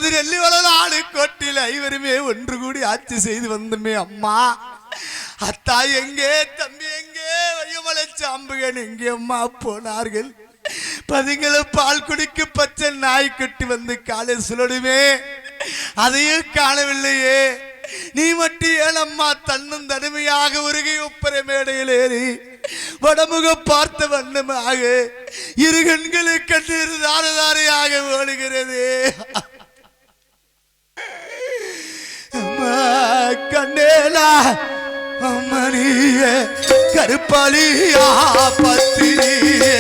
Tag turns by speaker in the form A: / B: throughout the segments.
A: நமது நெல்லி வளநாடு கோட்டில் ஐவருமே ஒன்று கூடி ஆட்சி செய்து வந்தமே அம்மா. அத்தா எங்கே, தம்பி எங்கே, வையமலை சாம்புகன் எங்கே அம்மா போனார்கள்? பதிங்களும் பால் குடிக்கு பச்சை நாய் கட்டி வந்து காலை சுழடுமே, அதையும் காணவில்லையே. நீ மட்டும் ஏனம்மா தன்னும் தனிமையாக உருகி ஒப்பரை மேடையில் ஏறி வடமுக பார்த்த வண்ணமாக இரு கண்களுக்கு கண்ணீர் தாரதாரையாக ஓடுகிறது. கண்ணேலா அம்மனிய கருப்பாளியா பத்திரியே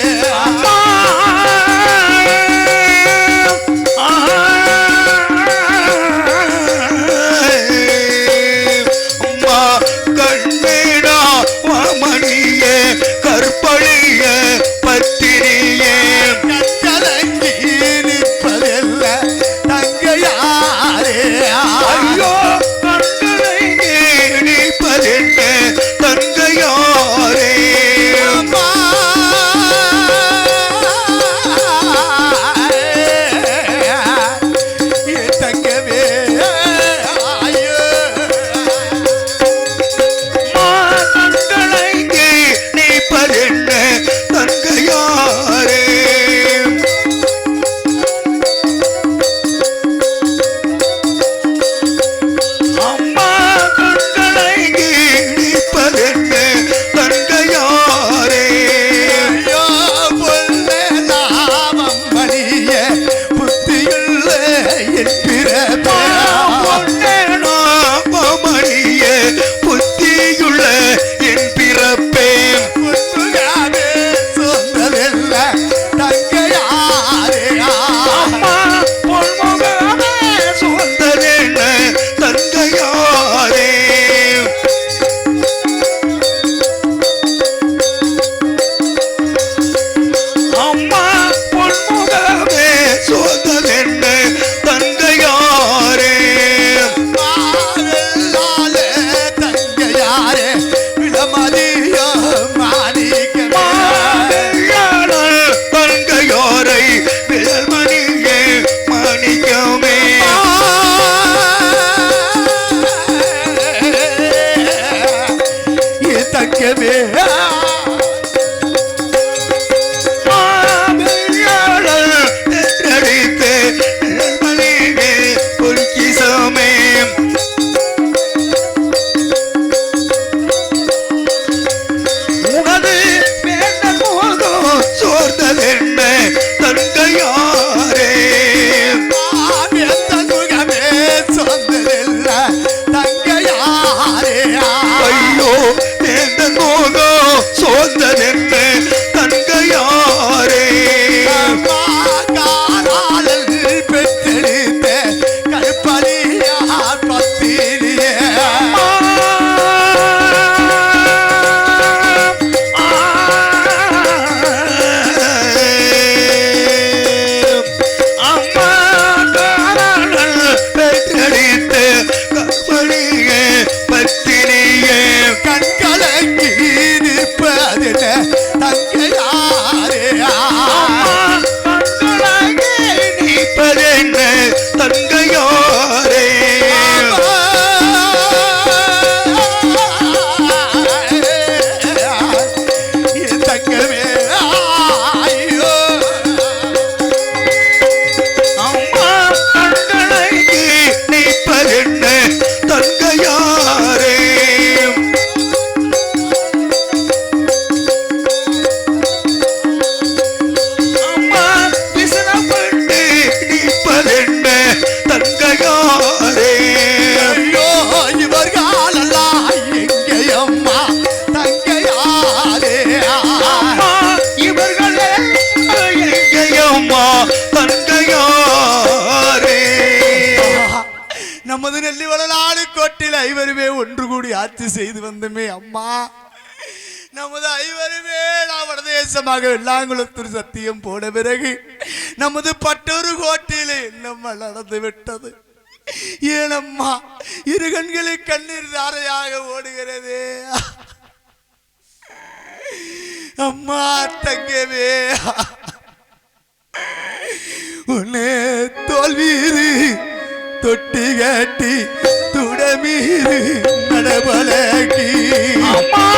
A: நமது நெல்லி வளநாடு கோட்டில் ஐவருமே ஒன்று கூடி ஆட்சி செய்து வந்தமே அம்மா. நமது ஐவருமே வடதேசமாக வெள்ளாங்குளத்தூர் சத்தியம் போன பிறகு நமது பட்டூர் கோட்டிலே நம்ம நடந்து விட்டது. ஏனம்மா இரு கண்களில் கண்ணீர் தாரையாக ஓடுகிறது. அம்மா தங்கவே உன்னே தோல்வீரு தொட்டி கட்டி துடமீது நடபலகி
B: அம்மா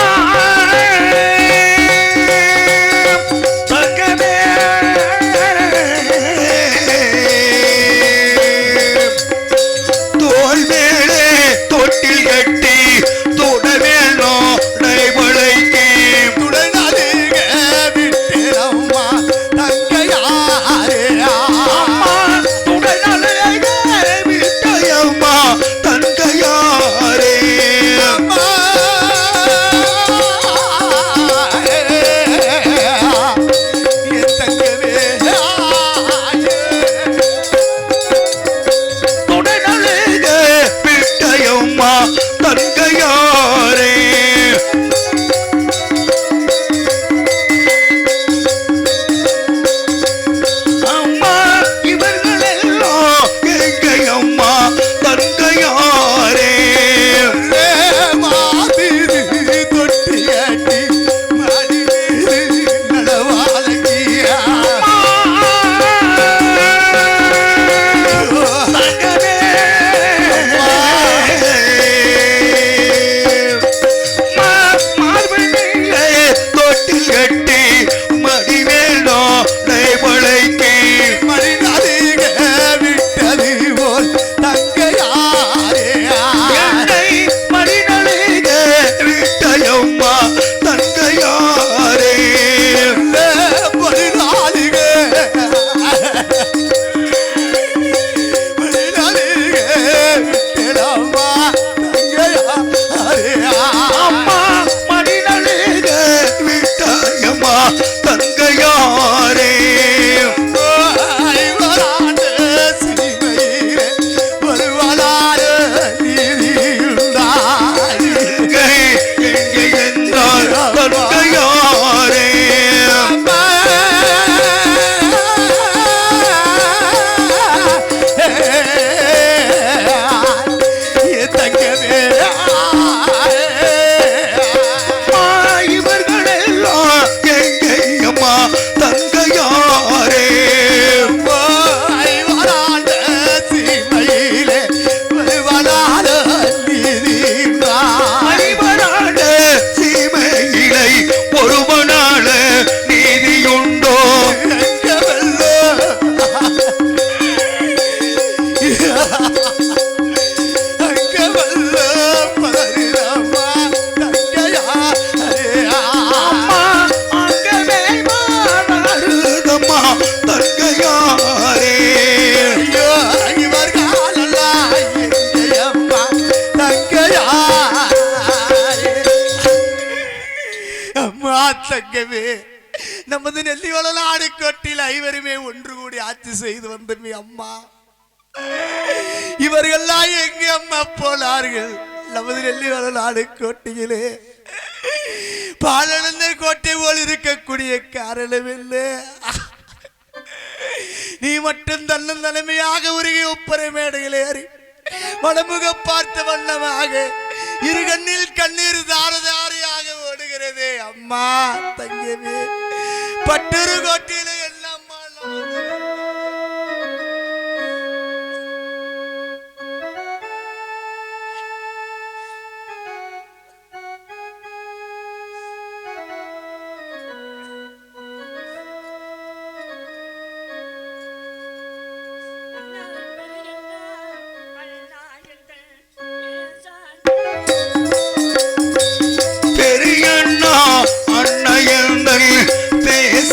A: தங்கவே நமது நெல்லிவள நாடு கோட்டில் ஐவருமே ஒன்று கூடி ஆட்சி செய்து வந்தமே அம்மா. இவர்கள்லாம் எங்கே அம்மா போனார்கள்? நமது நெல்லிவள நாடு கோட்டையிலே பாலனந்த கோட்டை போல் இருக்கக்கூடிய காரணமில்லை. நீ மட்டும் தன்னன் தலைமையாக உருகி ஒப்பரை மேடையில் ஏறி மனமுக பார்த்த வண்ணமாக இரு கண்ணில் கண்ணீர் தாரதாரியாக ஓடுகிறதே அம்மா. தங்கவே பட்டரு கோட்டையில என்னம்மா
B: அன்னையங்கள் பேச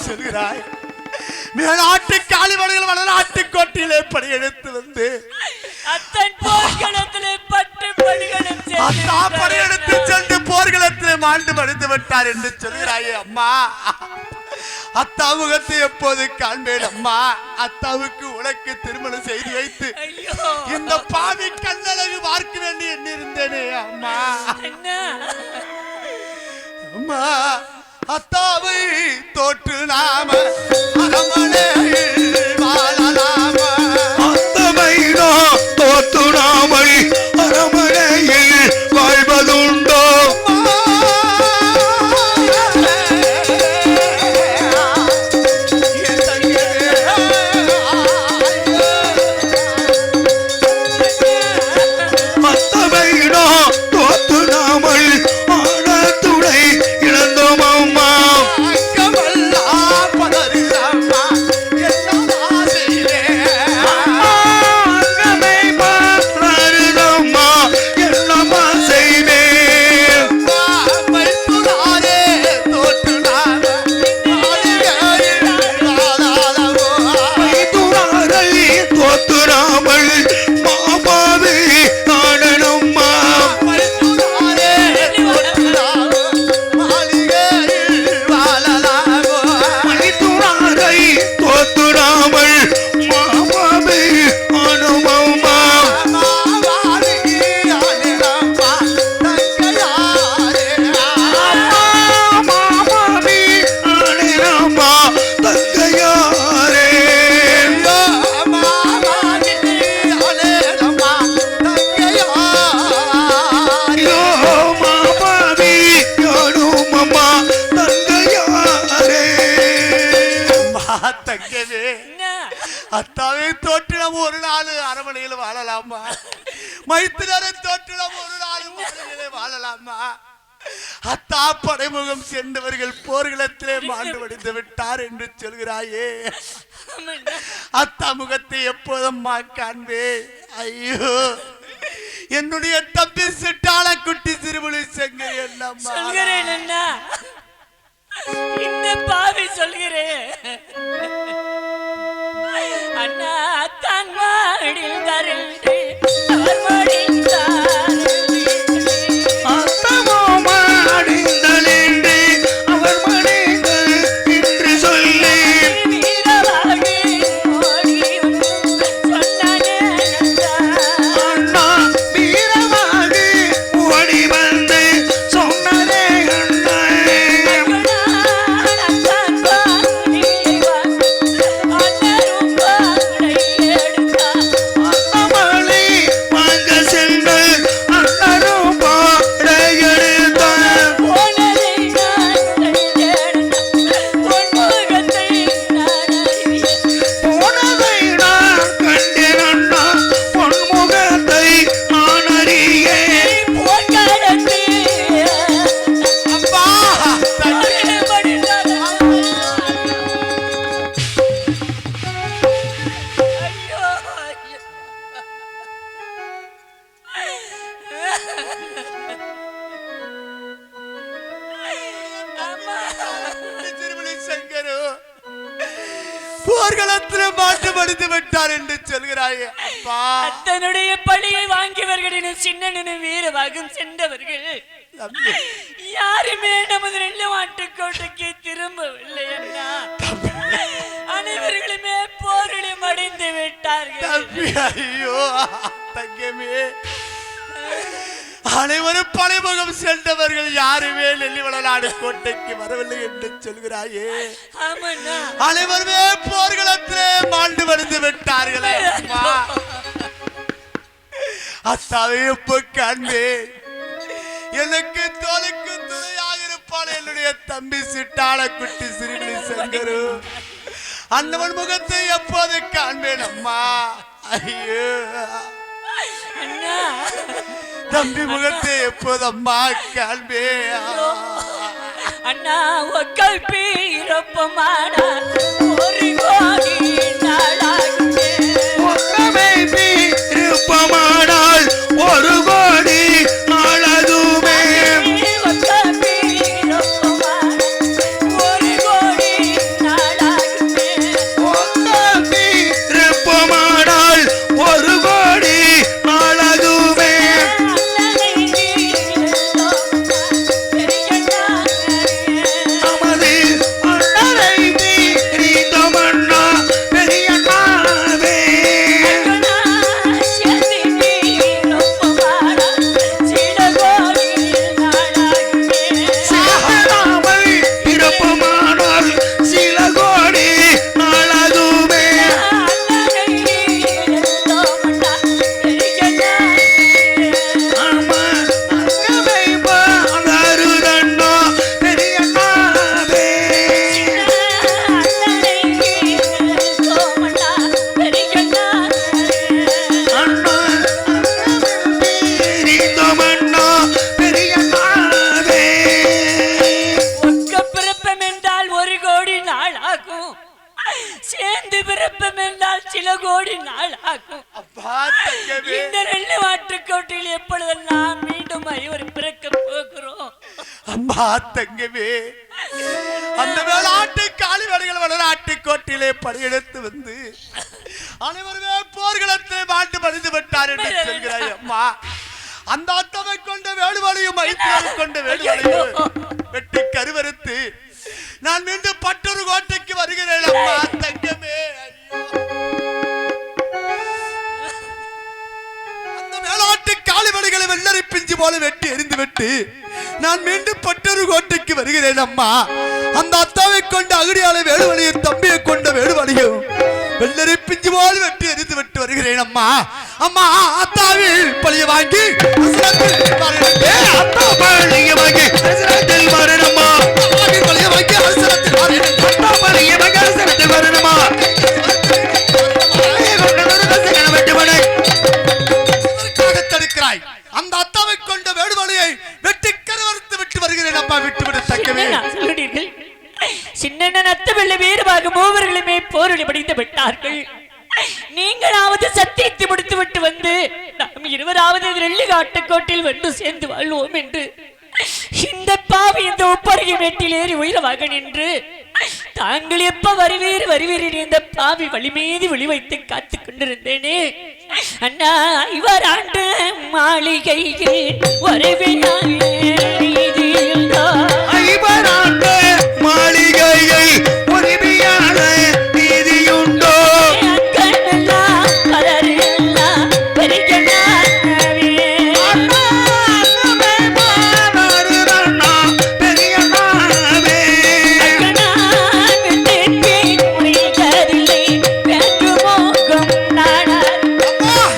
A: சொல்கிறாய் மேலாட்டு காளிமலையில் வளராட்டு கோட்டையிலே படையெடுத்து வந்து படையெடுத்து சென்று போர்களத்திலே மாண்டு மடிந்து விட்டார் என்று சொல்கிறாயே அம்மா. அத்தா முகத்தை எப்போது காண்பேன் அம்மா. அத்தாவுக்கு உனக்கு திருமணம் செய்து வைத்து இந்த பாவி கண்ணழகு பார்க்க வேண்டி எண்ணிருந்தேனே அம்மா. அம்மா அத்தாவை தோற்று நாம அரமனையில் வாழலாம.
B: அத்தவை தோற்று நாமல் அரமனையில் வாழ்வதுண்டோ?
A: அத்தாவை தோற்றிடம் ஒரு நாள் அரமனையில் வாழலாமா? மைத்திரரை தோற்றிடம் ஒரு நாள் அரமனையிலே வாழலாமா? அத்தா படைமுகம் சென்றவர்கள் போர்களத்திலே மாண்டு வடிந்து விட்டார் என்று சொல்கிறாயே. அத்தா முகத்தை எப்போதம்மா காண்பே? ஐயோ என்னுடைய தம்பி சிட்டாள குட்டி சிறுமொழி செங்கரி என்னம்மா
C: சொல்கிறேன் அண்ணா. இந்த பாவி சொல்கிறேன் அண்ணா. தான் மாடில் தருண்டு அவர் மடிந்தார்
B: அத்தமோ மாடிந்தலின்று அவர் மடிந்தார் என்று சொல்லி
C: வீரவாகி ஓடி சொன்னானே
B: அண்ணா. வீரவாகி ஓடி வந்து சொன்னதே அண்ணா. அண்ணமலை வாங்க சென்று அண்ணரும் பாடையெடுத்தார். போனதை நான் கண்டேன் அண்ணா, பொன்முகத்தை நான் அறியேன்.
A: அம்மா திருமணி சங்கரு போர்களத்தில் மாட்டு மடிந்து விட்டார் என்று சொல்கிறாயே அப்பா.
C: தன்னுடைய பழியை வாங்கியவர்களின் சின்னனும் வீரவாகும் சென்றவர்கள் யாருமே நமது நெல்ல மாட்டுக்கோட்டைக்கு திரும்பவில்லை அண்ணா. அனைவர்களுமே போரில் மடிந்து விட்டார்கள்.
A: தம்பி ஐயோ தங்கமே, அனைவரும் படைமுகம் சென்றவர்கள் யாருமே நெல்லிவளநாடு கோட்டைக்கு வரவில்லை என்று சொல்கிறாயே.
C: ஆமாண்ணா,
A: அனைவருமே போர்களத்திலே மாண்டு மடிந்து விட்டார்களே. அம்மா அத்தாவை எப்ப காண்பே, எனக்கு தோளுக்கு துணையாக இருப்பான் என்னுடைய தம்பி சிட்டாள குட்டி சிறுமி சங்கரு. அண்ணவன் முகத்தை எப்போது காண்பேன் அம்மா. ஐயோ
C: அண்ணா,
A: தம்பி முகத்தை எப்போது அம்மா காண்பே.
C: அண்ணா ஒக்கல் பீரப்பமானார் ஒரு கோடி நாளாகுமே.
B: ஒக்கமே இருப்பமானால் ஒரு கோடி நாளதுமே.
C: ஒக்கல் பீரப்பமானார் ஒரு கோடி நாளாகுமே.
B: ஒக்கமே இருப்பமானால் ஒரு கோடி நாளதுமே. நமது அண்ணரை மீறிதமன்னா பெரியண்ணாவே. சாகாமல் இருப்பமானால் சில கோடி நாளதுமே. ஆமா அங்கமை பாலருதண்ணா பெரியண்ணாவே. அண்ணா அங்கமை மீறிதமன்னா பெரியண்ணாவே.
C: ஒக்க பிறப்பம் என்றால் ஒரு கோடி நாள் ஆகும், சேர்ந்து பிறப்பம் என்றால் சில கோடி நாள் ஆகும்.
A: அப்பா தங்கமே,
C: இந்த ரெண்டு வாட்டுக்கோட்டையில் எப்பொழுதெல்லாம் மீண்டும் ஐவர் பிறக்க போகிறோம்.
A: அம்மா தங்கமே, அந்த வேளாட்டு காலிவடைகள் வளராட்டு கோட்டிலே படையெடுத்து வந்து அனைவருமே போர்களத்தை மாண்டு மடிந்து விட்டார் என்று சொல்கிறாய் அம்மா. அந்த அத்தமை கொண்ட வேடுவலையும் ஐத்தியம் கொண்ட வேடுவலையும் வெட்டி கருவறுத்து நான் மீண்டும் பட்டொரு கோட்டைக்கு வருகிறேன் அம்மா தங்கமே. அந்த மேலாட்டு காலிவடைகளை வெள்ளரி பிஞ்சு போல வெட்டி எரிந்து விட்டு நான் மீண்டும் பட்டொரு கோட்டைக்கு வருகிறேன் அம்மா. அந்த அத்தாவை கொண்ட அகடியாலை வேடுவலையும் தம்பியை கொண்ட வேடுவலையும் வெள்ளரி பிஞ்சு போல வெட்டி எரிந்து விட்டு வருகிறேன் அம்மா. அம்மா அத்தாவில் பழிய வாங்கி அசுரத்தில் வரணுமே.
B: அத்தா பழிய வாங்கி அசுரத்தில் வரணுமா.
A: பழிய வாங்கி அசுரத்தில் வரணும்.
B: அத்தா பழிய வாங்கி அசுரத்தில் வரணுமா.
A: தடுக்கிறாய். அந்த அத்தாவை கொண்ட வேடுவலையை வெட்டி கருவறுத்து விட்டு வருகிறேன் அம்மா. விட்டுவிடு தக்கவே.
C: சொல்லுங்கள், சின்ன நத்த வெள்ள வீரமாக மூவர்களுமே போரில் படிந்து விட்டார்கள். நீங்களாவது சத்தியத்தை முடித்து விட்டு வந்து நாம் இருவராவது வெள்ளி காட்டுக்கோட்டில் வந்து சேர்ந்து வாழ்வோம் என்று இந்த பாவி இந்த ஒப்பருகை வீட்டில் ஏறி உயிரவாக நின்று தாங்கள் எப்ப வருவீர் இந்த பாவி வழி மீது விழி வைத்து காத்துக் கொண்டிருந்தேனே. அண்ணா இவர் ஆண்டு மாளிகையில் வரவினாலே
B: ஐவராண்டு மாளிகையை உரிமையான நீதியுண்டோ. அண்ணா அண்ணமை பாலருதண்ணா பெரியண்ணாவே.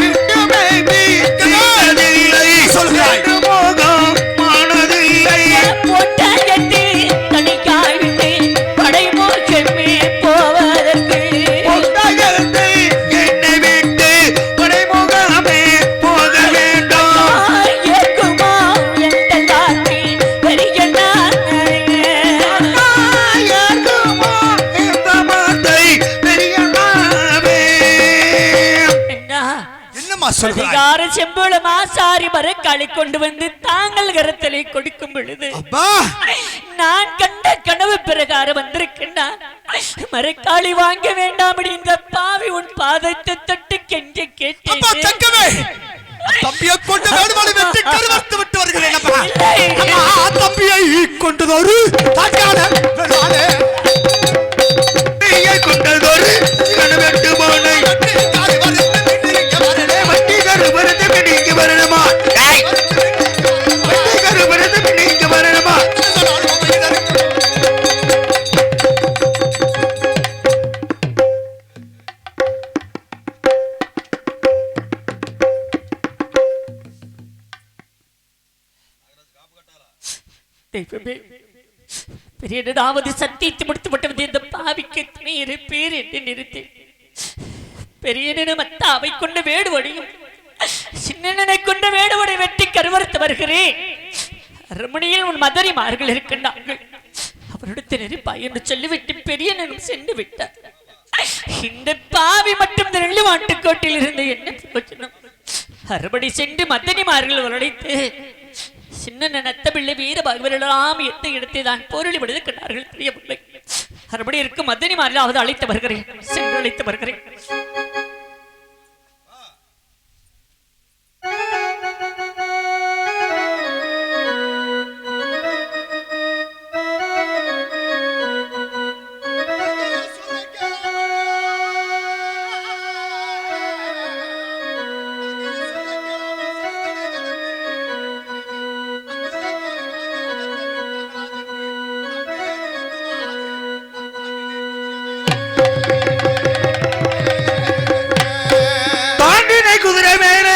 B: விட்டுமை மீட்டதில்லை
A: சொல்கிறாய்.
B: மோகம் மானதில்லை. ஒட்டகத்தை என்னை விட்டு படைமுகமே போக வேண்டும். அண்ணா யாருக்குமோ இந்த வார்த்தை பெரியண்ணாவே.
A: என்னம்மா சொல்கிறாய்?
C: அதிகார செம்புளமா சாரி மரக்காலை கொண்டு வந்து தாங்கள் கரத்தலை கொடுக்கும் பொழுது
A: அப்பா
C: நான் கண்ட கனவு பிரகாரம் வந்திருக்கின்றான். மரக்காளி வாங்க வேண்டாம் இந்த பாவி உன் பாதத்தை தொட்டு கெஞ்ச
A: அப்பா
C: கேட்டேன்.
A: தங்கமே, தம்பியை கொண்டு வேடுவலை வெட்டி கருவறுத்து விட்டு வருகிறேன் அப்பா.
C: இல்லை.
A: அம்மா தம்பியை கொண்டதொரு தாக்கான வேளாளே.
B: கொண்டதொரு கணவெட்டுமா பெண்ணு இங்க வரணுமா? வெள்ளைக்கார பிறந்த பெண்ணு இங்க வரணுமா?
C: தெய்வமே, பெரியதாவது சத்தியத்தை முடித்து விட்டது இந்த பாவிக்கு எத்தனை பேர் என்று நிறுத்தி பெரியனும் அத்தாவை கொண்ட வேடுவடையும் சின்னனை கொண்ட வேடுவடை வெட்டி கருவறுத்து வருகிறேன். அரண்மனையில் உன் மதரிமார்கள் இருக்கின்றார்கள், அவரிடத்தில் இருப்பாய் என்று சொல்லிவிட்டு பெரியனும் சென்று விட்டார். இந்த பாவி மட்டும் இந்த வாட்டுக்கோட்டில் இருந்து என்ன பிரயோஜனம்? அறுபடி சென்று மதனிமார்கள் வரடைத்து சின்ன நத்தபிள்ளை வீரபாகவரெல்லாம் எந்த இடத்தை தான் போரளி விடுக்கிறார்கள் தெரியவில்லை. அறுபடி இருக்கும் மதனிமாரிலாவது அழைத்து வருகிறேன், சென்று அழைத்து வருகிறேன்.
B: குதிரை மேலே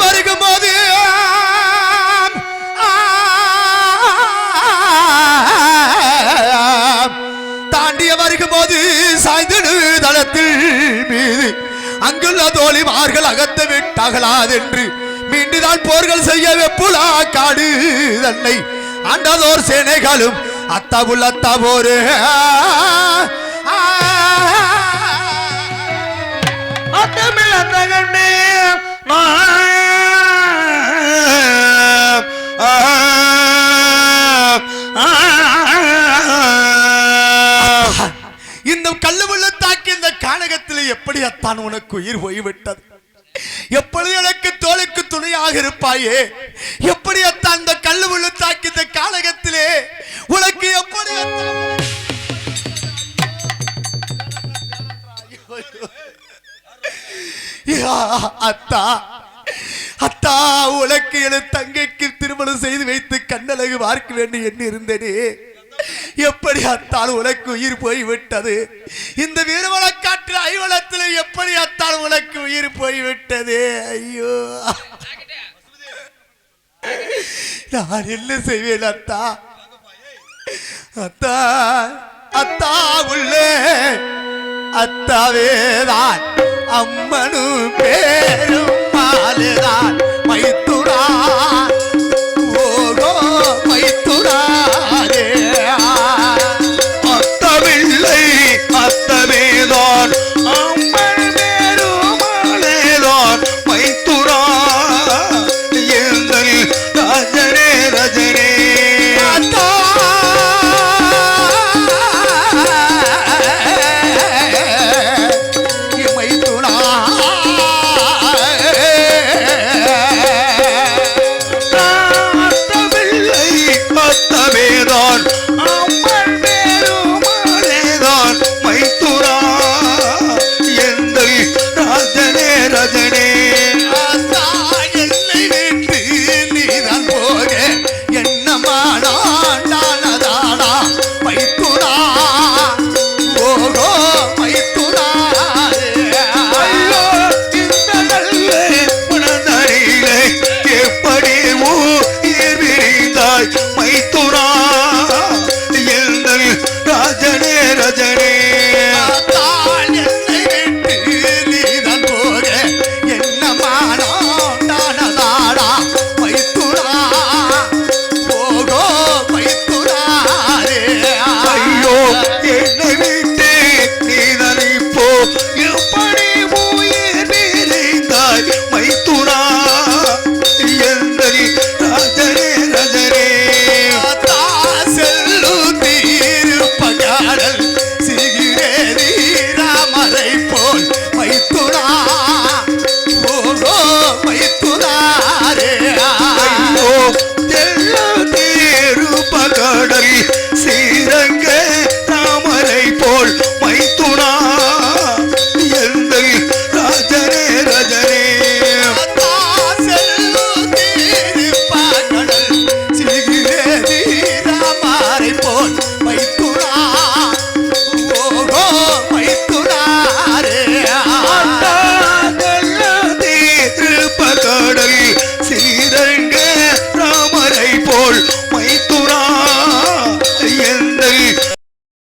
A: வருகும் போது தாண்டிய வருகும் போது சாய்ந்து தளத்தில் மீது அங்குள்ள தோழிமார்கள் அகத்து விட்டாகலாதென்று மீண்டுதான் போர்கள் செய்ய வெப்புலா காடு தன்னை ஆண்டதோர் சேனைகளும் அத்தாபுல் அத்தாபோரு
B: அத்தமிழ் அந்த கண்டே
A: இந்த கல்லுமுள்ள தாக்கி இந்த கானகத்தில் எப்படி அத்தான் உனக்கு உயிர் போய்விட்டது? எப்படி எனக்கு தோளுக்கு துணையாக இருப்பாயே? எப்படி அத்தான் இந்த கல்லு முள்ளு தாக்கி இந்த கானகத்திலே உனக்கு எப்படி அத்தா அத்தா உனக்கு என தங்கைக்கு திருமணம் செய்து வைத்து கண்ணழகு பார்க்க வேண்டும் என்று இருந்தேனே, எப்படி அத்தால் உனக்கு உயிர் போய்விட்டது? இந்த வீரவளக்காற்று ஐவளத்தில் எப்படி அத்தால் உனக்கு உயிர் போய்விட்டது? ஐயோ, நான் என்ன செய்வேன் அத்தா? அத்தா அத்தா உள்ளே அத்தாவேதான் அம்மனும் பேரும் மாலுதான் மைத்த